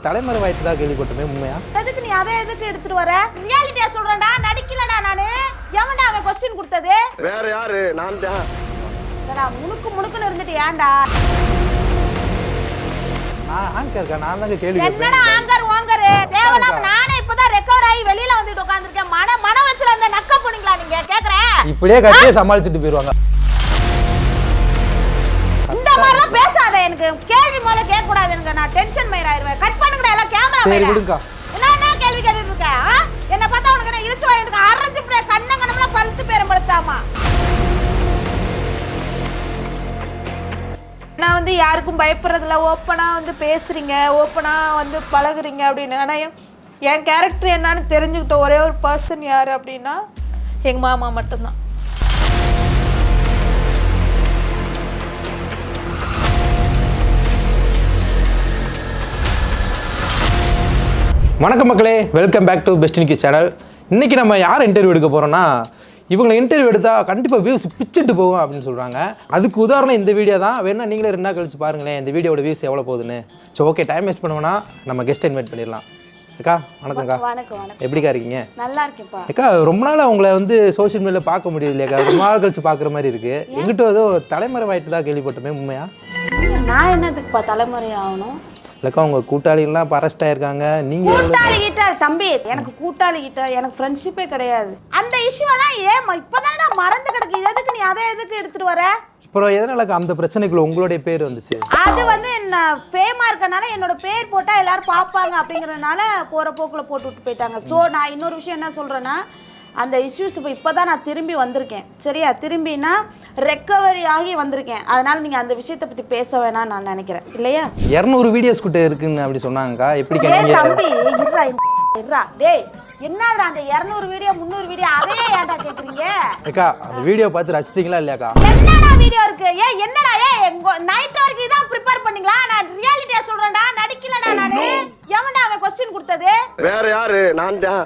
தலைமறைவாயிட்டு தான் கேள்விப்பட்டமே உண்மையா? எதுக்கு நீ அதை எதுக்கு எடுத்துட்டு வர? ரியாலிட்டியா சொல்றேன்டா, நடிக்கலடா நானு. எவன்டா அவன் क्वेश्चन கொடுத்தது? வேற யாரு? நான் தான். டா முணுக்குன்னு இருந்துட்டு ஏன்டா? நான் ஆங்கர்க்கா, நான் தாங்க கேள்வி கேட்பேன். என்னடா ஆங்கர் வாங்கர்? தேவலாம் நானே இப்பதான் ரெக்கவர் ஆகி வெளியில வந்துட்டு உட்கார்ந்திருக்கேன். மன வச்சல அந்த நக்க போனீங்களா நீங்க? கேக்குறேன். இப்படியே கட்டியே சமாளிச்சிட்டு போயிடுவாங்க. இந்த மாதிரிலாம் பேசாத. எனக்கு கேள்வி மேல கேட்க கூடாது. எனக்கு நான் டென்ஷன் மயிர் ஆயிருவேன். கட் பண்ணுங்கடா எல்லாம் கேமரா. சரி விடுங்க. என்ன கேள்வி கேட்டுட்டு இருக்க? என்ன பார்த்தா உனக்கு என்ன இழுச்சு வாயிருக்கு? அரஞ்சு கண்ணங்கனம்ல பழுத்து பேரம்படுத்தாமா? நான் வந்து யாருக்கும் பயப்படுறதில்ல. ஓப்பனா வந்து பேசுறீங்க, ஓப்பனா வந்து பழகுறீங்க அப்படின்னு. ஆனால் என் கேரக்டர் என்னன்னு தெரிஞ்சுக்கிட்ட ஒரே ஒரு பர்சன் யார் அப்படின்னா எங்கள் மாமா மட்டும்தான். வணக்கம் மக்களே, welcome back to best Nikki channel. இன்றைக்கி நம்ம யார் இன்டர்வியூ எடுக்க போகிறோன்னா, இவங்களை இன்டர்வியூ எடுத்தால் கண்டிப்பாக வியூஸ் பிச்சுட்டு போகும் அப்படின்னு சொல்கிறாங்க. அதுக்கு உதாரணம் இந்த வீடியோ தான். வேணா நீங்களே 2 நாள் கழிச்சு பாருங்களேன் இந்த வீடியோட வியூஸ் எவ்வளோ போகுதுன்னு. ஸோ ஓகே, டைம் வேஸ்ட் பண்ணுவோன்னா நம்ம கெஸ்ட் இன்வைட் பண்ணிடலாம். அக்கா வணக்கம்க்கா. வணக்கம். எப்படிக்கா இருக்கீங்க? நல்லா இருக்கேன்ப்பா. அக்கா ரொம்ப நாள் உங்களை வந்து சோஷியல் மீடியாவில் பார்க்க முடியுது இல்லையாக்கா? ரொம்ப நாள் கழிச்சு பார்க்குற மாதிரி இருக்குது. எங்கிட்ட ஏதோ தலைமறைவாயிட்டு தான் கேள்விப்பட்டமே உண்மையா? நான் என்னதுக்குப்பா தலைமுறை ஆகணும்? இல்லைக்கா, உங்கள் கூட்டாளிகள்லாம் இப்போ அரெஸ்ட் ஆயிருக்காங்க. நீங்கள் கூட்டாளி கிட்ட தம்பி, எனக்கு கூட்டாளி கிட்ட எனக்கு ஃப்ரெண்ட்ஷிப்பே கிடையாது. அந்த இஷ்யூவெல்லாம் இப்போதான் நான் மறந்து கிடக்கு. எதுக்கு நீ அதை எதுக்கு எடுத்துட்டு வர? அப்புறம் எதனாலக்கா அந்த பிரச்சனைக்குள்ள உங்களுடைய பேர் வந்துச்சு? அது வந்து நான் ஃபேமா இருக்கனால என்னோட பேர் போட்டால் எல்லாரும் பார்ப்பாங்க அப்படிங்கிறதுனால போகிற போக்கில் போட்டு விட்டு போயிட்டாங்க. ஸோ நான் இன்னொரு விஷயம் என்ன சொல்கிறேன்னா, அந்த இஷ்யூஸ் இப்போ தான் நான் திரும்பி வந்திருக்கேன். சரியா? திரும்பினா ரெக்கவரி ஆகி வந்திருக்கேன். அதனால நீங்கள் அந்த விஷயத்தை பற்றி பேச வேணாம்னு நான் நினைக்கிறேன். இல்லையா? 200 வீடியோஸ் கிட்ட இருக்குன்னு அப்படி சொன்னாங்கக்கா. எப்படி தம்பி இருறா டேய், என்னடா அந்த 200 வீடியோ 300 வீடியோ அதையே ஏன்டா கேக்குறீங்க? அக்கா அந்த வீடியோ பார்த்து ரசிச்சீங்களா இல்லையாக்கா? என்னடா வீடியோ இருக்கு? என்னடா நைட் வரைக்கும் இதான் ப்ரிப்பேர் பண்ணீங்களா? நான் ரியாலிட்டியா சொல்றேன்டா, நடிக்கலடா நானு. எவன்டா அவன் क्वेश्चन கொடுத்தது? வேற யாரு? நான் தான்.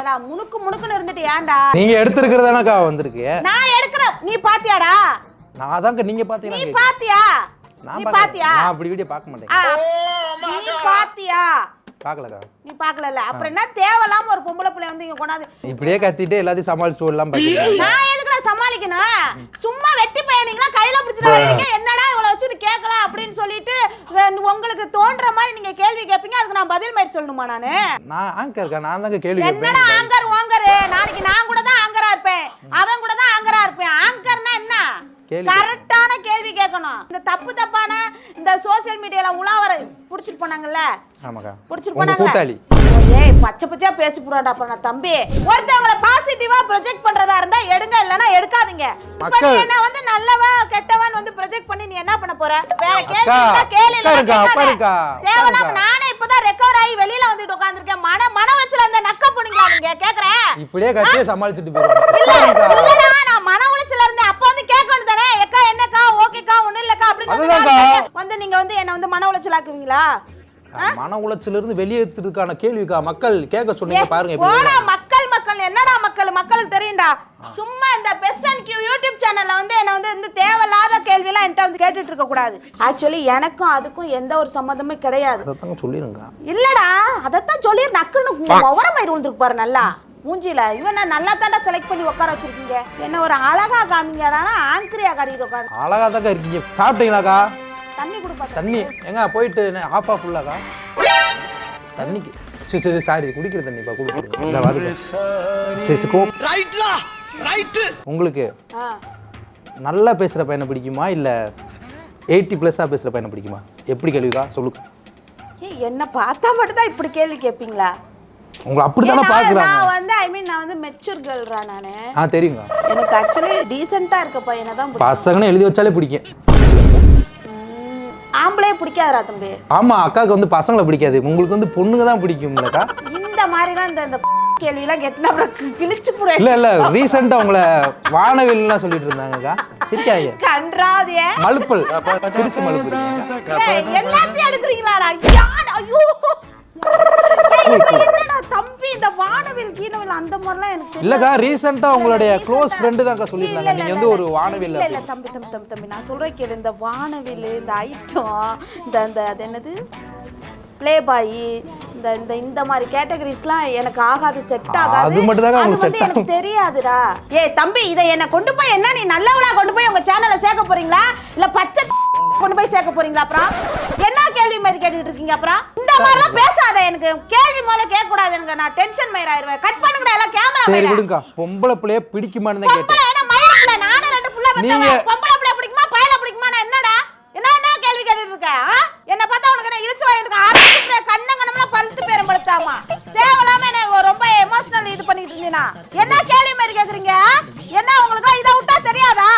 ஏடா முணுக்குன்னு இருந்துட்டு ஏன்டா? நீங்க எடுத்துக்கிறதானக்கா வந்திருக்கு. நான் எடுக்கறேன். நீ பாத்தியாடா? நான் அதான்க்கா. நீங்க பாத்தீங்களா? நீ பாத்தியா? நான் நீ பாத்தியா? நான் அப்படி வீடியோ பார்க்க மாட்டேன். நீ பாத்தியா? பார்க்கலக்கா. நீ பார்க்கல. அப்புறம் என்ன தேவலாம ஒரு பொம்பளை பிள்ளை வந்து இங்க கொண்டாந்து இப்படியே கத்திட்டு எல்லாத்தையும் சமாளிச்சு ஓடலாம் பாத்தீங்க. நான் எதுக்குடா சமாளிக்கணும்? சும்மா வெட்டி பையனீங்களா கையில பிடிச்சிட்டு வரீங்க. என்னடா இவ்வளவு வச்சுட்டு கேட்கலாம் அப்படின்னு சொல்லிட்டு உங்களுக்கு தோன்ற மாதிரி நீங்க கேள்வி கேட்பீங்க. அதுக்கு நான் பதில் மாதிரி சொல்லணுமா? நான் ஆங்கர்க்கா, நான் தாங்க கேள்வி கேட்பேன். என்னடா ஆங்கர் வாங்கர்? நாளைக்கு நான் கூட தான் ஆங்கரா இருப்பேன், அவன் கூட தான் ஆங்கரா இருப்பேன். ஆங்கர்னா என்ன? கரெக்டான கேள்வி கேட்கணும். இந்த தப்பான இந்த சோசியல் மீடியால உலாவர புடிச்சிட்டு போனாங்கல்ல. ஆமாக்கா, புடிச்சிட்டு போனாங்க கூட்டாளி. ஏய் பச்சையா பேசி புறாடா. அப்ப நான் தம்பி ஒருத்தவங்கள பாசிட்டிவா ப்ரொஜெக்ட் பண்றதா இருந்தா எடுங்க, இல்லனா எடுக்காதீங்க. இப்ப நீ என்ன வந்து நல்லவா கெட்டவன் வந்து ப்ரொஜெக்ட் பண்ணி நீ என்ன பண்ண போற? வேற கேள்வி இல்ல. தேவலாம் நானே இப்பதான் ரெக்கவர் ஆகி வெளியில வந்துட்டு உட்கார்ந்திருக்கேன். மன வச்சல அந்த நக்க போனீங்களா நீங்க? கேக்குறேன். இப்படியே கட்டியே சமாளிச்சிட்டு போயிடுவாங்க. இல்லடா நான் மன உளைச்சல இருந்தேன். அப்ப வந்து கேட்கணும் தானே. ஏக்கா என்னக்கா ஓகேக்கா ஒண்ணு இல்லக்கா அப்படின்னு வந்து நீங்க வந்து என்ன வந்து மன உளைச்சல் ஆக்குவீங்களா? மன உளைச்சல இருந்து வெளியேற்றுறதுக்கான கேள்விக்கா மக்கள் கேட்க சொன்னீங்க பாருங்க. போடா மக்கள் என்னடா மக்களுக்கு தெரியும்டா. சும்மா இந்த பெஸ்ட் அண்ட் கியூ யூடியூப் சேனல்ல வந்து என்ன வந்து இந்த தேவையில்லாத கேள்வி எல்லாம் என்கிட்ட வந்து கேட்டுட்டு இருக்க கூடாது. ஆக்சுவலி எனக்கும் அதுக்கும் எந்த ஒரு சம்மந்தமே கிடையாது. அதத்தான் சொல்லிருங்க. இல்லடா அதத்தான் சொல்லி நக்குன்னு ஒவரமாயிரு வந்துருக்கு பாரு. நல்லா மூஞ்சில இவன் நல்லா தாண்டா செலக்ட் பண்ணி உட்கார வச்சிருக்கீங்க. என்ன ஒரு அழகா காமிங்கடா. ஆங்கரியா காட்டிட்டு உட்காந்து அழகா தாக்கா இருக்கீங்க. சாப்பிட்டீங்களாக்கா? தண்ணி குடுப்பா. தண்ணி எங்க போயிட்டு ஆஃப் ஃபுல்லாக்கா தண்ணிக்கு. சரி சாரி, குடிக்கிற தண்ணிப்பா குடுக்குறேன். இந்த வருது. சரி கோ ரைட்லா ரைட். உங்களுக்கு நல்லா பேசுற பையனை பிடிக்குமா இல்ல 80+ பேசுற பையனை பிடிக்குமா? எப்படி கேள்விக்கா சொல்லுங்க. என்ன பார்த்தா மட்டும் தான் இப்படி கேள்வி கேட்பீங்களா? உங்களை அப்படித்தானே பாக்குறாங்க. நான் வந்து நான் வந்து மெச்சூர் கேர்ள்ரா நானு. தெரியுங்க. எனக்கு ஆக்சுவலி டீசென்ட்டா இருக்க பையனை தான் பிடிக்கும். பசங்கன்னு எழுதி வச்சாலே பிடிக்கும். ஆம்பளையே பிடிக்காதுடா தம்பி. ஆமா, அக்காவுக்கு வந்து பசங்களை பிடிக்காது, உங்களுக்கு வந்து பொண்ணுங்க தான் பிடிக்கும்லக்கா. இந்த மாதிரிலாம் இந்த கேள்வியெல்லாம் கேட்டா கிழிச்சு போடு. இல்ல ரீசெண்டா உங்களை வானவில்லாம் சொல்லிட்டு இருந்தாங்கக்கா. சிரிக்காங்க. கன்றாதிய மலுப்பல் சிரிச்சு மலுப்புறீங்க. எல்லாத்தையும் எடுக்குறீங்களாடா? ஐயோ என்னடா தம்பி இந்த வானவில் கீனவில் அந்த மாதிரிலாம் எனக்கு இல்லக்கா. ரீசெண்டா உங்களுடைய க்ளோஸ் ஃப்ரெண்டு தான்க்கா சொல்லிருந்தாங்க நீங்க வந்து ஒரு வானவில். இல்ல தம்பி நான் சொல்றேன் கேளு. இந்த வானவில் இந்த ஐட்டம் இந்த அது என்னது ப்ளே பாய் இந்த மாதிரி கேட்டகரிஸ்லாம் எனக்கு ஆகாது, செட் ஆகாது. அது மட்டும் தான் உங்களுக்கு செட் எனக்கு தெரியாதுடா. தம்பி, இதை என்ன கொண்டு போய் என்ன நீ நல்லவளா கொண்டு போய் உங்க சேனல்ல சேர்க்க போறீங்களா இல்ல பச்சை கொண்டு போய் சேர்க்க போறீங்களா? அப்புறம் என்ன கேள்வி மாதிரி கேட்டுட்டு இருக்கீங்க? அப்புறம் இந்த மாதிரிலாம் பேசாத, எனக்கு கேள்வி முதல்ல கேட்க கூடாது, எனக்கு நான் டென்ஷன் மயிர் ஆயிருவேன். கட் பண்ணுங்கடா எல்லாம் கேமரா. சரி விடுங்க, பொம்பளை பிள்ளைய பிடிக்குமான்னு தான் கேட்டேன். நானே 2 புள்ள பெத்தவன், பொம்பளை பிள்ளை பிடிக்குமா பையல பிடிக்குமா? நான் என்னடா என்ன கேள்வி கேட்டுட்டு இருக்க? என்ன பார்த்தா உனக்கு என்ன இழுச்சு வாய் இருக்கு? ஆரம்பிச்சு கண்ணங்கனம்லாம் பழுத்து பேரும் பழுத்தாமா தேவலாம என்ன ரொம்ப எமோஷனல் இது பண்ணிட்டு இருந்தீனா? என்ன கேள்வி மாதிரி கேக்குறீங்க? என்ன உங்களுக்கு இதை விட்டா தெரியாதா?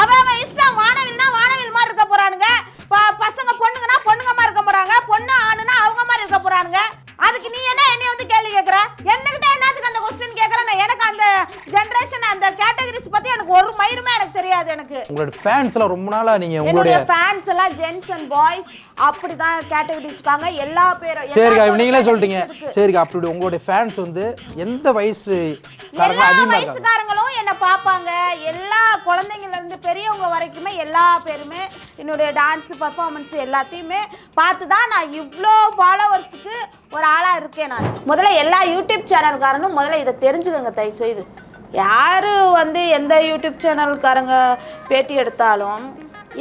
அவன் இஷ்டம், வானவில்னா வானவில் மாதிரி இருக்க போறானுங்க, பசங்க பொண்ணுங்கன்னா பொண்ணுங்க மாதிரி இருக்க போறாங்க, பொண்ணு ஆணுனா அவங்க மாதிரி இருக்க போறானுங்க. அதுக்கு நீ என்ன என்னைய வந்து கேள்வி கேக்குற? என்னகிட்ட என்னத்துக்கு அந்த क्वेश्चन கேக்குறேன்? எனக்கு அந்த ஜெனரேஷன் அந்த கேட்டகரிஸ் பத்தி எனக்கு ஒரு மயிருமே எனக்கு தெரியாது. எனக்கு உங்களோட ஃபேன்ஸ் எல்லாம் ரொம்ப நாளா நீங்க உங்களுடைய ஃபேன்ஸ் எல்லாம் ஜென்ஸ் அண்ட் பாய்ஸ் அப்படிதான் கேட்டகரிஸ் இருக்காங்க எல்லா பேரும். சரிக்கா, நீங்களே சொல்லிட்டீங்க. சரிக்கா, அப்படி உங்களுடைய ஃபேன்ஸ் வந்து எந்த வயசு வயசுக்காரங்களும் என்ன பாப்பாங்க, எல்லா குழந்தைங்கள்ல இருந்து பெரியவங்க வரைக்குமே எல்லா பேருமே என்னுடைய டான்ஸ் பர்ஃபார்மன்ஸ் எல்லாத்தையுமே பார்த்து தான் நான் இவ்வளோ ஃபாலோவர்ஸுக்கு ஒரு ஆளா இருக்கேன். நான் முதல்ல எல்லா யூடியூப் சேனல்காரனும் முதல்ல இதை தெரிஞ்சுக்கோங்க தயவு செய்து. யாரு வந்து எந்த யூடியூப் சேனல்காரங்க பேட்டி எடுத்தாலும்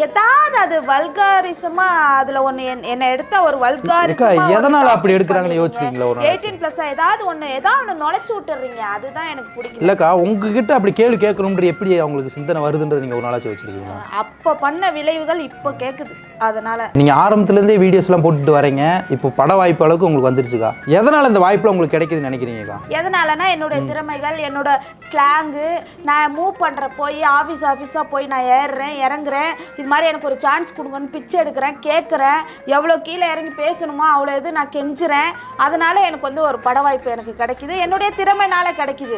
ஏதாவது அது வல்காரிசமா, அதுல ஒண்ணு என்ன எடுத்த ஒரு வல்காரிசமா எதனால அப்படி எடுக்கறாங்கன்னு யோசிச்சீங்களா? ஒரு 18+ ஏதாவது ஒண்ணு நுழைச்சு விட்டுறீங்க, அதுதான் எனக்கு பிடிக்கும். இல்லக்கா, உங்ககிட்ட அப்படி கேள்வி கேட்கணும்ன்ற எப்படி அவங்களுக்கு சிந்தனை வருதுன்றது நீங்க ஒரு நாளாச்சு வச்சிருக்கீங்களா? அப்ப பண்ண விளைவுகள் இப்ப கேக்குது. அதனால நீங்க ஆரம்பத்துல இருந்தே வீடியோஸ் எல்லாம் போட்டுட்டு வரீங்க, இப்போ பட வாய்ப்பு அளவுக்கு உங்களுக்கு வந்துருச்சுக்கா. எதனால இந்த வாய்ப்புல உங்களுக்கு கிடைக்குதுன்னு நினைக்கிறீங்கக்கா? எதனாலனா என்னோட திறமைகள், என்னோட ஸ்லாங்கு, நான் மூவ் பண்ற போய் ஆஃபீஸா போய் நான் ஏறுறேன் இறங்குறேன், இது மாதிரி எனக்கு ஒரு சான்ஸ் கொடுங்கன்னு பிச்சை எடுக்கிறேன், கேட்குறேன், எவ்வளோ கீழே இறங்கி பேசணுமோ அவ்வளோ இது நான் கெஞ்சுறேன். அதனால எனக்கு வந்து ஒரு பட வாய்ப்பு எனக்கு கிடைக்குது, என்னுடைய திறமைனால கிடைக்குது.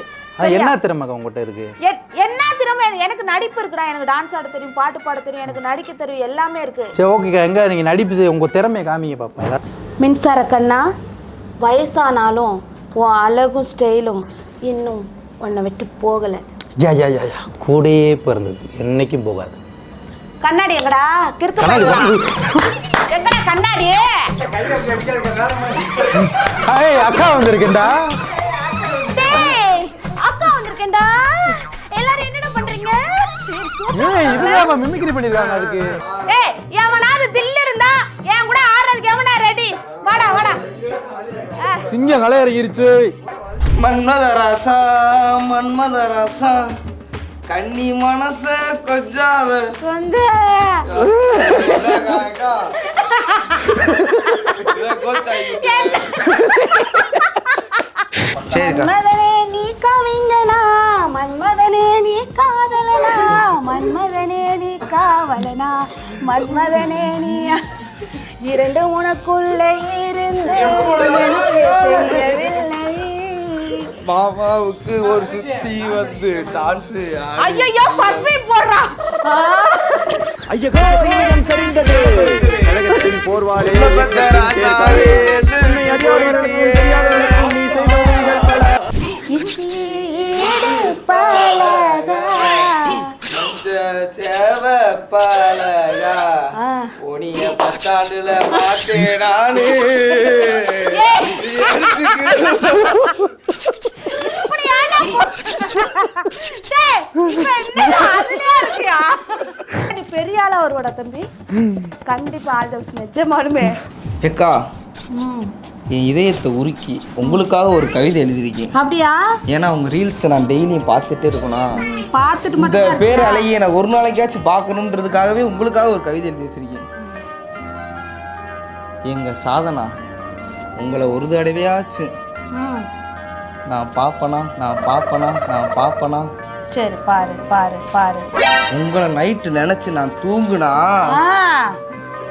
என்ன திறமை உங்ககிட்ட இருக்கு? என்ன திறமை? எனக்கு நடிப்பு இருக்குடா, எனக்கு டான்ஸ் ஆட தெரியும், பாட்டு பாட தெரியும், எனக்கு நடிக்க தெரியும், எல்லாமே இருக்கு. சரி ஓகேக்கா, எங்க நீங்க நடிப்பு உங்க திறமையை காமிங்க பாப்பா. மின்சார கண்ணா, வயசானாலும் உன் அழகும் ஸ்டைலும் இன்னும் உன்னை விட்டு போகலை. யா யா யா யா கூடயே பிறந்தது, என்னைக்கும் போகாது. கண்ணாடி எங்கடா? கிறுக்கு எங்கடா கண்ணாடி? அக்கா வந்திருக்கேன்டா. அக்கா வந்திருக்கேன்டா. எல்லாரும் என்னடா பண்றீங்க? இதுதான் மிமிக்ரி பண்ணிருக்காங்க. அதுக்கு எவனாவது தில்லு இருந்தா என் கூட ஆடுறதுக்கு எவனா ரெடி? வாடா வாடா. சிங்கம் கலை இறங்கிருச்சு. மன்மதராசா மன்மதராசா கண்ணி மனச கொஞ்சாத மன்மதனே நீ கவிஞனா, மன்மதனே நீ காதலனா, மன்மதனே நீ காவலனா, மன்மதனே நீ இரண்டு உனக்குள்ளே இருந்து மாமாவுக்கு ஒரு சுத்தி வந்து டான்ஸ். ஐயோ பர்ஃபியூம் போடுறா. ஐயோ சீனியம் சரிந்தது கலகத்தின் போர்வாளே உனிய பத்தாண்டுல பார்த்தேன் நானு. பெரிய ஆளா வருவாடா தம்பி, கண்டிப்பா. நிஜமாலுமே ஏக்கா, என் இதயத்தை உருக்கி உங்களுக்காக ஒரு கவிதை எழுதிருக்கேன். அப்படியா? ஏன்னா உங்க ரீல்ஸ் நான் டெய்லியும் பார்த்துட்டே இருக்கணும். பார்த்துட்டு இந்த பேர் அழகிய நான் ஒரு நாளைக்காச்சும் பார்க்கணுன்றதுக்காகவே உங்களுக்காக ஒரு கவிதை எழுதி வச்சிருக்கேன். எங்க சாதனா, உங்களை ஒரு தடவையாச்சு நான் பாப்பனா நான் பாப்பனா நான் பாப்பனா. சரி பாரு பாரு பாரு. உங்களை நைட்டு நினைச்சு நான் தூங்குனா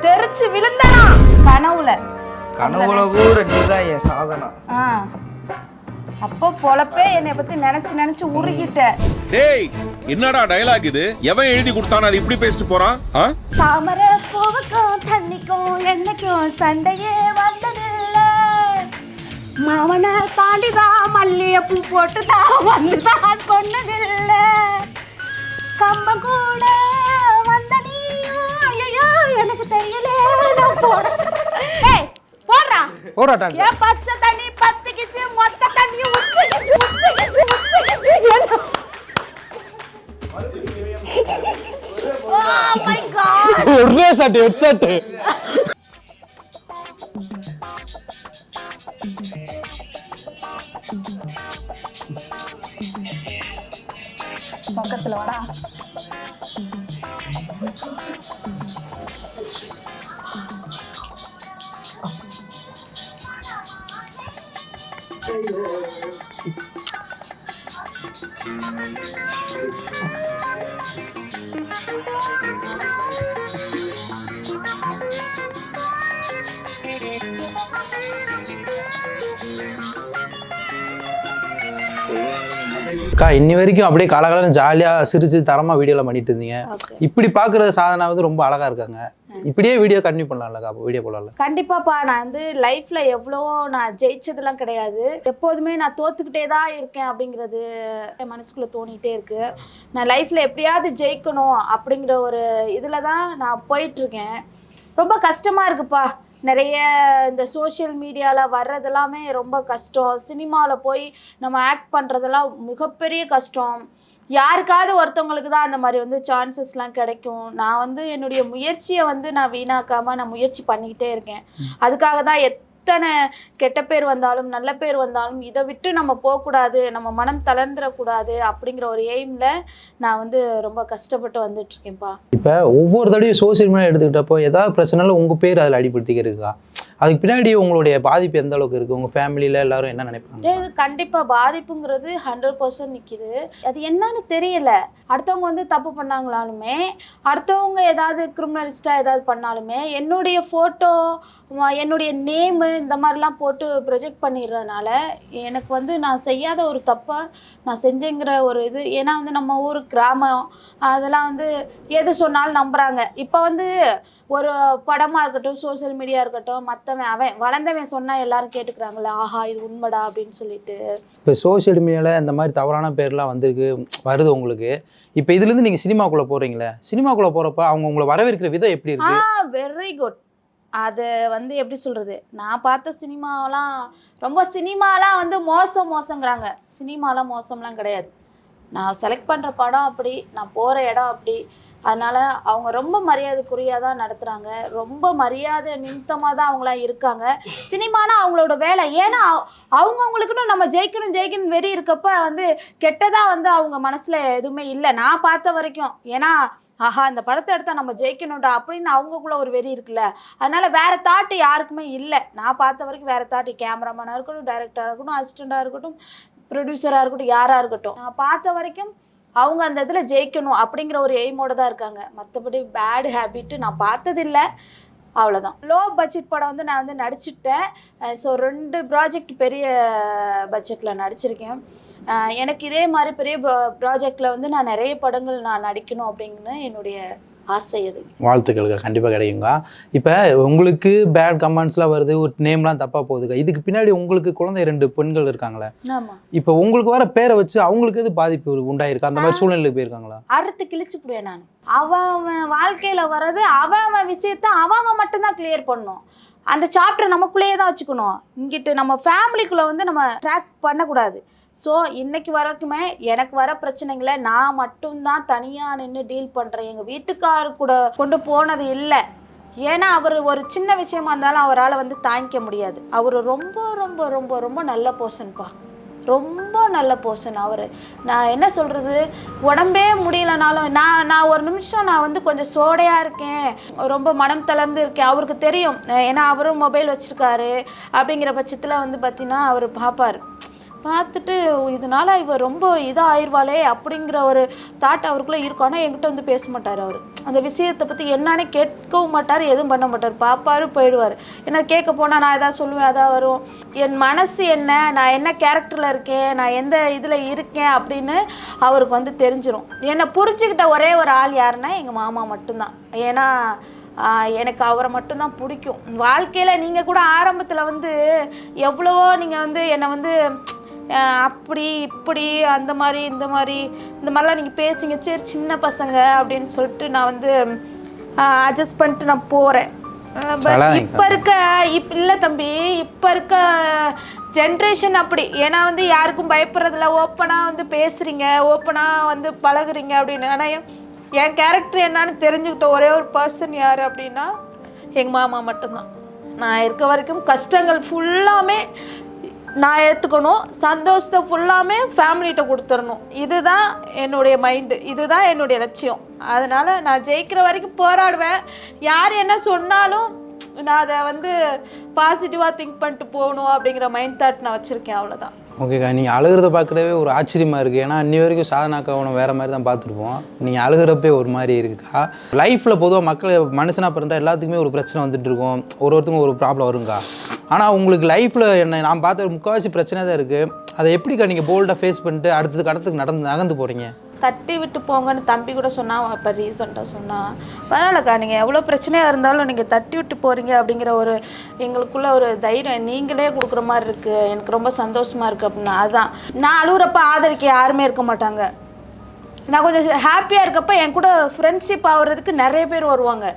தெரிச்சு விழுந்தனா கனவுல. கனவுல கூட நீதான் என் சாதனா. அப்போ பொழப்பே என்னை பத்தி நினைச்சு உருகிட்ட. டேய் என்னடா டயலாக் இது? எவன் எழுதி கொடுத்தானே அது இப்படி பேசிட்டு போறான்? தாமரை பூவுக்கும் தண்ணிக்கும் என்னைக்கும் சண்டையே வந்ததில்ல, மாவனை தாண்டிதான் மல்லிகைப்பூ போட்டுதான் வந்துதான் கொன்னதில்ல, கம்பம் கூட வந்த நீயும் ஐயோ எனக்கு தெரியல நான் போட. ஏய் போடுற போராட்டா ஏன் பச்சை தண்ணி பத்திக்கிச்சு மொத்த தண்ணி ஊத்திக்கிச்சு. Oh my God. ஒரே சாட்டு ஹெட்செட். பக்கத்துல வாடா. அக்கா இன்னி வரைக்கும் அப்படியே காலகாலம் ஜாலியாக சிரிச்சு தரமாக வீடியோலாம் பண்ணிட்டு இருந்தீங்க. இப்படி பார்க்குற சாதனா வந்து ரொம்ப அழகாக இருக்காங்க. இப்படியே வீடியோ கண்டினியூ பண்ணலாம்லக்கா, வீடியோ போடலாம்ல? கண்டிப்பாப்பா. நான் வந்து லைஃப்ல எவ்வளவோ நான் ஜெயிச்சதெல்லாம் கிடையாது. எப்போதுமே நான் தோத்துக்கிட்டே தான் இருக்கேன் அப்படிங்கிறது என் மனசுக்குள்ள தோணிகிட்டே இருக்கு. நான் லைஃப்ல எப்படியாவது ஜெயிக்கணும் அப்படிங்கிற ஒரு இதில் தான் நான் போயிட்டுருக்கேன். ரொம்ப கஷ்டமாக இருக்குப்பா. நிறைய இந்த சோஷியல் மீடியாவில் வர்றதெல்லாமே ரொம்ப கஷ்டம். சினிமாவில் போய் நம்ம ஆக்ட் பண்ணுறதெல்லாம் மிகப்பெரிய கஷ்டம். யாருக்காவது ஒருத்தவங்களுக்கு தான் அந்த மாதிரி வந்து சான்சஸ்லாம் கிடைக்கும். நான் வந்து என்னுடைய முயற்சியை வந்து நான் வீணாக்காமல் நான் முயற்சி பண்ணிக்கிட்டே இருக்கேன். அதுக்காக தான் எத்தனை கெட்ட பேர் வந்தாலும் நல்ல பேர் வந்தாலும் இதை விட்டு நம்ம போகக்கூடாது, நம்ம மனம் தளர்ந்துடக்கூடாது அப்படிங்கிற ஒரு எய்மில் நான் வந்து ரொம்ப கஷ்டப்பட்டு வந்துட்டுருக்கேன்ப்பா. இப்போ ஒவ்வொரு தடவையும் சோசியல் மீடியா எடுத்துக்கிட்டப்போ ஏதாவது பிரச்சனைல உங்கள் பேர் அதில் அடிபடுத்திக்கிறதுக்கா? அதுக்கு பின்னாடி உங்களுடைய பாதிப்பு எந்த அளவுக்கு இருக்குது? உங்கள் ஃபேமிலியில் எல்லாரும் என்ன நினைப்பாங்க? இது கண்டிப்பாக பாதிப்புங்கிறது 100% நிற்கிது. அது என்னன்னு தெரியல. அடுத்தவங்க வந்து தப்பு பண்ணாங்களாலுமே, அடுத்தவங்க ஏதாவது கிரிமினலிஸ்டாக ஏதாவது பண்ணாலுமே என்னுடைய ஃபோட்டோ, என்னுடைய நேமு இந்த மாதிரிலாம் போட்டு ப்ரொஜெக்ட் பண்ணிடுறதுனால எனக்கு வந்து நான் செய்யாத ஒரு தப்பை நான் செஞ்சேங்கிற ஒரு இது. ஏன்னா வந்து நம்ம ஊர் கிராமம் அதெல்லாம் வந்து எது சொன்னாலும் நம்புகிறாங்க. இப்போ வந்து ஒரு படமாக இருக்கட்டும், சோஷியல் மீடியா இருக்கட்டும், மற்றவன் அவன் வளர்ந்தவன் சொன்னால் எல்லாரும் கேட்டுக்கிறாங்களே, ஆஹா இது உண்மைடா அப்படின்னு சொல்லிட்டு. இப்போ சோஷியல் மீடியாவில் இந்த மாதிரி தவறான பேர்லாம் வருது உங்களுக்கு. இப்போ இதுலேருந்து நீங்கள் சினிமாக்குள்ளே போகிறீங்களே, சினிமாக்குள்ளே போகிறப்ப அவங்க உங்களை வரவேற்கிற விதம் எப்படி இருக்கு? Very good. அது வந்து எப்படி சொல்கிறது, நான் பார்த்த சினிமாவெலாம் ரொம்ப சினிமாலாம் வந்து மோசங்கிறாங்க. சினிமாலாம் மோசம்லாம் கிடையாது. நான் செலக்ட் பண்ணுற படம் அப்படி, நான் போகிற இடம் அப்படி. அதனால் அவங்க ரொம்ப மரியாதைக்குரியாக தான் நடத்துகிறாங்க. ரொம்ப மரியாதை நிமித்தமாக தான் அவங்களாம் இருக்காங்க. சினிமானா அவங்களோட வேலை. ஏன்னா அவங்கவுங்களுக்குன்னு நம்ம ஜெயிக்கணும் வெறி இருக்கப்போ வந்து கெட்டதாக வந்து அவங்க மனசில் எதுவுமே இல்லை நான் பார்த்த வரைக்கும். ஏன்னா ஆஹா இந்த படத்தை எடுத்தால் நம்ம ஜெயிக்கணும்டா அப்படின்னு அவங்களுக்குள்ள ஒரு வெறி இருக்குல்ல. அதனால் வேறு தாட்டு யாருக்குமே இல்லை. நான் பார்த்த வரைக்கும் வேறு தாட்டு, கேமராமேனாக இருக்கட்டும், டைரக்டராக இருக்கட்டும், அசிஸ்டண்ட்டாக இருக்கட்டும், ப்ரொடியூசராக இருக்கட்டும், யாராக இருக்கட்டும், நான் பார்த்த வரைக்கும் அவங்க அந்த இதில் ஜெயிக்கணும் அப்படிங்கிற ஒரு எய்மோடு தான் இருக்காங்க. மற்றபடி பேட் ஹேபிட்டு நான் பார்த்ததில்லை. அவ்வளோதான். லோ பட்ஜெட் படம் வந்து நான் வந்து நடிச்சிட்டேன். ஸோ 2 ப்ராஜெக்ட் பெரிய பட்ஜெட்டில் நடிச்சிருக்கேன். எனக்கு இதே மாதிரி பெரிய ப்ராஜெக்டில் வந்து நான் நிறைய படங்கள் நான் நடிக்கணும் அப்படிங்கிற என்னுடைய ஆசை. அது வாழ்த்துக்களுக்கு கண்டிப்பாக கிடைக்குங்க. இப்போ உங்களுக்கு பேட் கமெண்ட்ஸ்லாம் வருது, ஒரு நேம்லாம் தப்பாக போகுதுங்க. இதுக்கு பின்னாடி உங்களுக்கு குழந்தை 2 பெண்கள் இருக்காங்களே, ஆமாம். இப்போ உங்களுக்கு வர பேரை வச்சு அவங்களுக்கு எது பாதிப்பு உண்டாயிருக்கு? அந்த மாதிரி சூழ்நிலைக்கு போயிருக்காங்களா? அறுத்து கிழிச்சுப்படுவேன் நான். அவன் வாழ்க்கையில் வர்றது அவன் விஷயத்த அவன் மட்டும்தான் கிளியர் பண்ணணும். அந்த சாப்டர் நமக்குள்ளேயே தான் வச்சுக்கணும். இங்கிட்டு நம்ம ஃபேமிலிக்குள்ளே வந்து நம்ம ட்ராக் பண்ணக்கூடாது. ஸோ இன்றைக்கி வரைக்குமே எனக்கு வர பிரச்சனைகளை நான் மட்டும்தான் தனியாக நின்று டீல் பண்ணுறேன். எங்கள் வீட்டுக்காரு கூட கொண்டு போனது இல்லை. ஏன்னா அவர் ஒரு சின்ன விஷயமா இருந்தாலும் அவரால் வந்து தாங்கிக்க முடியாது. அவர் ரொம்ப ரொம்ப ரொம்ப ரொம்ப நல்ல பர்சன்ப்பா, ரொம்ப நல்ல பர்சன் அவர். நான் என்ன சொல்கிறது, உடம்பே முடியலனாலும் நான் ஒரு நிமிஷம் நான் வந்து கொஞ்சம் சோடையாக இருக்கேன், ரொம்ப மனம் தளர்ந்து இருக்கேன், அவருக்கு தெரியும். ஏன்னா அவரும் மொபைல் வச்சுருக்காரு. அப்படிங்கிற பட்சத்தில் வந்து பார்த்திங்கன்னா அவர் பார்ப்பார். பார்த்துட்டு இதனால் இவர் ரொம்ப இதாக ஆயிடுவாளே அப்படிங்கிற ஒரு தாட் அவருக்குள்ளே இருக்கும். ஆனால் என்கிட்ட வந்து பேச மாட்டார். அவர் அந்த விஷயத்தை பற்றி என்னன்னு கேட்கவும் மாட்டார், எதுவும் பண்ண மாட்டார். பார்ப்பார், போயிடுவார். ஏன்னா கேட்க போனால் நான் எதாவது சொல்லுவேன், அதான் வரும். என் மனசு என்ன, நான் என்ன கேரக்டரில் இருக்கேன், நான் எந்த இதில் இருக்கேன் அப்படின்னு அவருக்கு வந்து தெரிஞ்சிடும். என்னை புரிஞ்சுக்கிட்ட ஒரே ஒரு ஆள் யாருன்னா எங்கள் மாமா மட்டும்தான். ஏன்னா எனக்கு அவரை மட்டும்தான் பிடிக்கும். வாழ்க்கையில் நீங்கள் கூட ஆரம்பத்தில் வந்து எவ்வளவோ நீங்கள் வந்து என்னை வந்து அப்படி இப்படி அந்த மாதிரி இந்த மாதிரிலாம் நீங்கள் பேசுங்க, சரி சின்ன பசங்க அப்படின்னு சொல்லிட்டு நான் வந்து அட்ஜஸ்ட் பண்ணிட்டு நான் போகிறேன். இப்போ இருக்க இல்லை தம்பி, இப்போ இருக்க ஜென்ரேஷன் அப்படி. ஏன்னா வந்து யாருக்கும் பயப்படுறதில்ல, ஓப்பனாக வந்து பேசுகிறீங்க, ஓப்பனாக வந்து பழகுறீங்க அப்படின்னு. ஆனால் என் கேரக்டர் என்னன்னு தெரிஞ்சுக்கிட்ட ஒரே ஒரு பர்சன் யார் அப்படின்னா எங்கள் மாமா மட்டும்தான். நான் இருக்க வரைக்கும் கஷ்டங்கள் ஃபுல்லாமே நான் எடுத்துக்கணும், சந்தோஷத்தை ஃபுல்லாமே ஃபேமிலிகிட்ட கொடுத்துடணும். இதுதான் என்னுடைய மைண்டு, இதுதான் என்னுடைய லட்சியம். அதனால் நான் ஜெயிக்கிற வரைக்கும் போராடுவேன். யார் என்ன சொன்னாலும் நான் அதை வந்து பாசிட்டிவாக திங்க் பண்ணிட்டு போகணும் அப்படிங்கிற மைண்ட் தாட் நான் வச்சுருக்கேன், அவ்வளோதான். ஓகேக்கா, நீங்கள் அழுகிறத பார்க்குறவே ஒரு ஆச்சரியமாக இருக்குது. ஏன்னா இன்னி வரைக்கும் சாதனாக்கா அவனை வேறு மாதிரி தான் பார்த்துருப்போம். நீங்கள் அழுகிறப்பே ஒரு மாதிரி இருக்குக்கா. லைஃப்பில் பொதுவாக மக்கள் மனுஷனாக பிறந்தா எல்லாத்துக்குமே ஒரு பிரச்சனை வந்துட்டு இருக்கும், ஒருத்தருக்கும் ஒரு ப்ராப்ளம் வருங்கக்கா. ஆனால் உங்களுக்கு லைஃப்பில் என்ன நான் பார்த்த முக்கால்வாசி பிரச்சனை தான் இருக்குது. அதை எப்படிக்கா நீங்கள் போல்டாக ஃபேஸ் பண்ணிட்டு அடுத்ததுக்கு நகர்ந்து போகிறீங்க? தட்டி விட்டு போங்கன்னு தம்பி கூட சொன்னான். இப்போ ரீசெண்டாக சொன்னான், பரவாயில்லக்கா நீங்கள் எவ்வளோ பிரச்சனையாக இருந்தாலும் நீங்கள் தட்டி விட்டு போகிறீங்க அப்படிங்கிற ஒரு எங்களுக்குள்ள ஒரு தைரியம் நீங்களே கொடுக்குற மாதிரி இருக்குது, எனக்கு ரொம்ப சந்தோஷமாக இருக்குது அப்படின்னா. அதுதான் நான் அழுகுறப்ப ஆதரிக்க யாருமே இருக்க மாட்டாங்க. நான் கொஞ்சம் ஹாப்பியாக இருக்கப்போ என் கூட ஃப்ரெண்ட்ஷிப் ஆகுறதுக்கு நிறைய பேர் வருவாங்க.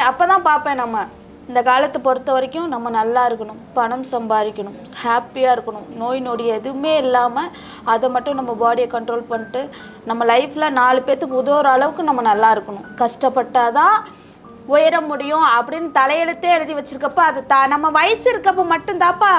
அப்போ தான் பார்ப்பேன், நம்ம இந்த காலத்தை பொறுத்த வரைக்கும் நம்ம நல்லா இருக்கணும், பணம் சம்பாதிக்கணும், ஹாப்பியாக இருக்கணும், நோய் நொடி எதுவுமே இல்லாமல் அதை மட்டும் நம்ம பாடியை கண்ட்ரோல் பண்ணிட்டு நம்ம லைஃப்பில் 4 பேர்த்துக்கு உதவுற அளவுக்கு நம்ம நல்லா இருக்கணும். கஷ்டப்பட்டால் தான் உயர முடியும் அப்படின்னு தலையெழுத்தே எழுதி வச்சுருக்கப்ப அது நம்ம வயசு இருக்கப்போ மட்டும்தாப்பா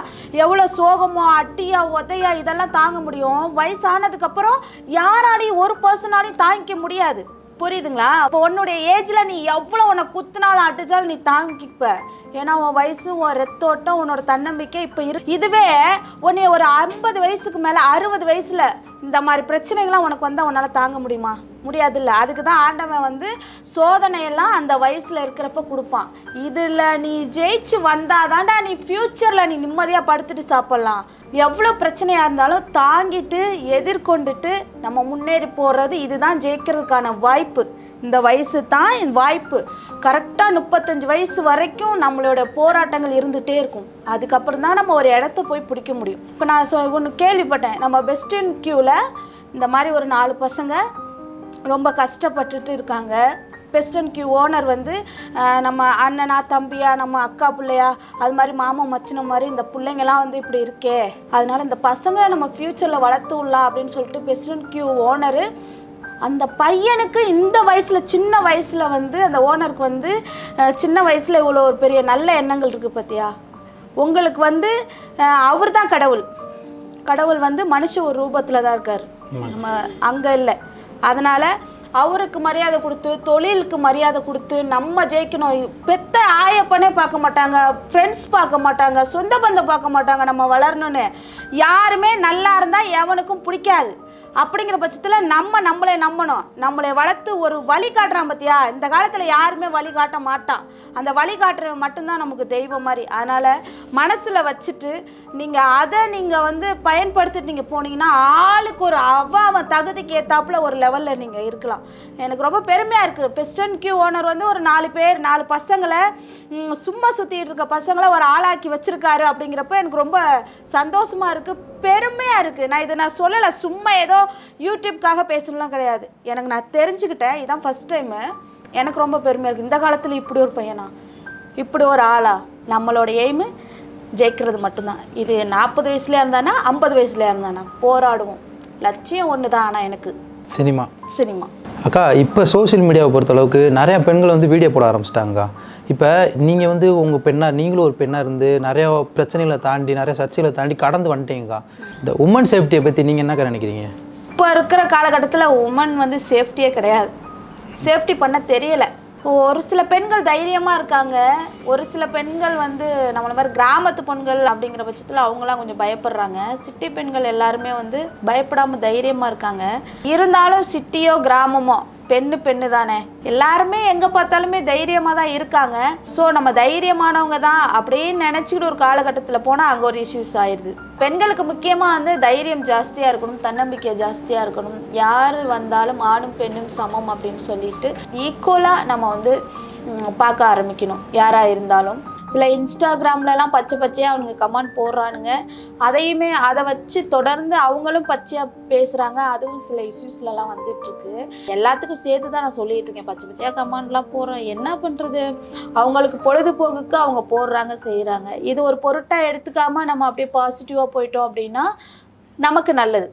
எவ்வளோ சோகமோ அட்டியா உதையா இதெல்லாம் தாங்க முடியும். வயசானதுக்கப்புறம் யாராலையும் ஒரு பர்சனாலையும் தாங்கிக்க முடியாது, புரியுதுங்களா? அப்போ உன்னுடைய ஏஜில் நீ எவ்வளோ உன்னை குத்துனாலும் அடிச்சாலும் நீ தாங்கிப்ப. ஏன்னா உன் வயசு, உன் ரத்தோட்டம், உன்னோட தன்னம்பிக்கை இப்போ இதுவே உன்னைய ஒரு 50 வயசுக்கு மேலே 60 வயசில் இந்த மாதிரி பிரச்சனைகள்லாம் உனக்கு வந்தால் உன்னால் தாங்க முடியுமா? முடியாதுல்ல. அதுக்கு தான் ஆண்டவன் வந்து சோதனையெல்லாம் அந்த வயசில் இருக்கிறப்ப கொடுப்பான். இதில் நீ ஜெயிச்சு வந்தாதான்டா நீ ஃப்யூச்சரில் நீ நிம்மதியாக படுத்துட்டு சாப்பிட்லாம். எவ்வளோ பிரச்சனையாக இருந்தாலும் தாங்கிட்டு எதிர்கொண்டுட்டு நம்ம முன்னேறி போகிறது, இதுதான் ஜெயிக்கிறதுக்கான வாய்ப்பு. இந்த வயசு தான் இந்த வாய்ப்பு. கரெக்டாக 35 வயசு வரைக்கும் நம்மளோட போராட்டங்கள் இருந்துகிட்டே இருக்கும். அதுக்கப்புறம் தான் நம்ம ஒரு இடத்த போய் பிடிக்க முடியும். இப்போ நான் ஒன்று கேள்விப்பட்டேன், நம்ம பெஸ்ட் இன் கியூவில் இந்த மாதிரி ஒரு 4 பசங்க ரொம்ப கஷ்டப்பட்டுட்டு இருக்காங்க. பெஸ்ட் அண்ட் கியூ ஓனர் வந்து நம்ம அண்ணனா தம்பியா நம்ம அக்கா பிள்ளையா அது மாதிரி மாமா மச்சின மாதிரி இந்த பிள்ளைங்கள்லாம் வந்து இப்படி இருக்கே, அதனால இந்த பசங்களை நம்ம ஃப்யூச்சரில் வளர்த்து விடலாம் அப்படின்னு சொல்லிட்டு பெஸ்ட் அண்ட் கியூ ஓனரு அந்த பையனுக்கு இந்த வயசில் சின்ன வயசில் வந்து அந்த ஓனருக்கு வந்து சின்ன வயசில் இவ்வளோ ஒரு பெரிய நல்ல எண்ணங்கள் இருக்குது பார்த்தியா, உங்களுக்கு வந்து அவர் தான் கடவுள் வந்து மனுஷ ஒரு ரூபத்தில் தான் இருக்கார், நம்ம அங்கே இல்லை. அதனால் அவருக்கு மரியாதை கொடுத்து தொழிலுக்கு மரியாதை கொடுத்து நம்ம ஜெயிக்கணும். பெத்த ஆயப்பனே பார்க்க மாட்டாங்க, ஃப்ரெண்ட்ஸ் பார்க்க மாட்டாங்க, சொந்த பந்தம் பார்க்க மாட்டாங்க நம்ம வளரணும்னு. யாருமே நல்லா இருந்தால் எவனுக்கும் பிடிக்காது. அப்படிங்கிற பட்சத்தில் நம்மளை நம்பணும். நம்மளை வளர்த்து ஒரு வழி காட்டுறான் பார்த்தியா, இந்த காலத்தில் யாருமே வழி காட்ட மாட்டான். அந்த வழி காட்டுறவன் மட்டும்தான் நமக்கு தெய்வம் மாதிரி. அதனால் மனசில் வச்சுட்டு நீங்கள் வந்து பயன்படுத்திட்டு நீங்கள் போனீங்கன்னா ஆளுக்கு ஒரு அவன் தகுதிக்கு ஏற்றாப்புல ஒரு லெவலில் நீங்கள் இருக்கலாம். எனக்கு ரொம்ப பெருமையாக இருக்குது. பெஸ்ட் அண்ட் கியூ ஓனர் வந்து ஒரு 4 பசங்களை சும்மா சுற்றிட்டு இருக்க பசங்களை ஒரு ஆளாக்கி வச்சுருக்காரு. அப்படிங்கிறப்ப எனக்கு ரொம்ப சந்தோஷமாக இருக்குது, பெருமையாக இருக்குது. நான் சொல்லலை, சும்மா ஏதோ யூடியூப்காக பேசணும்லாம் கிடையாது. எனக்கு நான் தெரிஞ்சுக்கிட்டேன், இதுதான் ஃபஸ்ட் டைமு. எனக்கு ரொம்ப பெருமையாக இருக்குது. இந்த காலத்தில் இப்படி ஒரு பையனா, இப்படி ஒரு ஆளா. நம்மளோட எய்மு ஜெயிக்கிறது மட்டும்தான். இது 40 வயசுலேயே இருந்தானா 50 வயசுலேயே இருந்தானா போராடுவோம். லட்சியம் ஒன்று தான். ஆனால் எனக்கு சினிமா அக்கா. இப்போ சோஷியல் மீடியாவை பொறுத்தளவுக்கு நிறையா பெண்கள் வந்து வீடியோ போட ஆரம்பிச்சிட்டாங்கக்கா. இப்போ நீங்கள் வந்து நீங்களும் ஒரு பெண்ணாக இருந்து நிறையா பிரச்சனைகளை தாண்டி நிறைய சர்ச்சைகளை தாண்டி கடந்து வந்துட்டீங்கக்கா. இந்த உமன் சேஃப்டியை பற்றி நீங்கள் என்ன நினைக்கிறீங்க? இப்போ இருக்கிற காலகட்டத்தில் உமன் வந்து சேஃப்டியே கிடையாது, சேஃப்டி பண்ண தெரியலை. ஒரு சில பெண்கள் தைரியமாக இருக்காங்க, ஒரு சில பெண்கள் வந்து நம்மள மாதிரி கிராமத்து பெண்கள் அப்படிங்கிற பட்சத்தில் அவங்களாம் கொஞ்சம் பயப்படுறாங்க. சிட்டி பெண்கள் எல்லாருமே வந்து பயப்படாமல் தைரியமாக இருக்காங்க. இருந்தாலும் சிட்டியோ கிராமமோ பெண்ணு தானே, எல்லாருமே எங்கே பார்த்தாலுமே தைரியமாக தான் இருக்காங்க. ஸோ நம்ம தைரியமானவங்க தான் அப்படின்னு நினச்சிக்கிட்டு ஒரு காலகட்டத்தில் போனால் அங்கே ஒரு இஷ்யூஸ் ஆயிடுது. பெண்களுக்கு முக்கியமாக வந்து தைரியம் ஜாஸ்தியாக இருக்கணும், தன்னம்பிக்கை ஜாஸ்தியாக இருக்கணும். யார் வந்தாலும் ஆணும் பெண்ணும் சமம் அப்படின்னு சொல்லிட்டு ஈக்குவலாக நம்ம வந்து பார்க்க ஆரம்பிக்கணும் யாராக இருந்தாலும். சில இன்ஸ்டாகிராம்லலாம் பச்சை பச்சையாக அவனுங்க கமெண்ட் போடுறானுங்க. அதை வச்சு தொடர்ந்து அவங்களும் பச்சையாக பேசுகிறாங்க. அதுவும் சில இஷ்யூஸ்லலாம் வந்துட்டுருக்கு. எல்லாத்துக்கும் சேர்த்து தான் நான் சொல்லிகிட்டு இருக்கேன். பச்சை பச்சையாக கமெண்ட்லாம் போடுறேன், என்ன பண்ணுறது? அவங்களுக்கு பொழுதுபோக்குக்கு அவங்க போடுறாங்க, செய்கிறாங்க. இது ஒரு பொருட்டாக எடுத்துக்காமல் நம்ம அப்படியே பாசிட்டிவாக போயிட்டோம் அப்படின்னா நமக்கு நல்லது.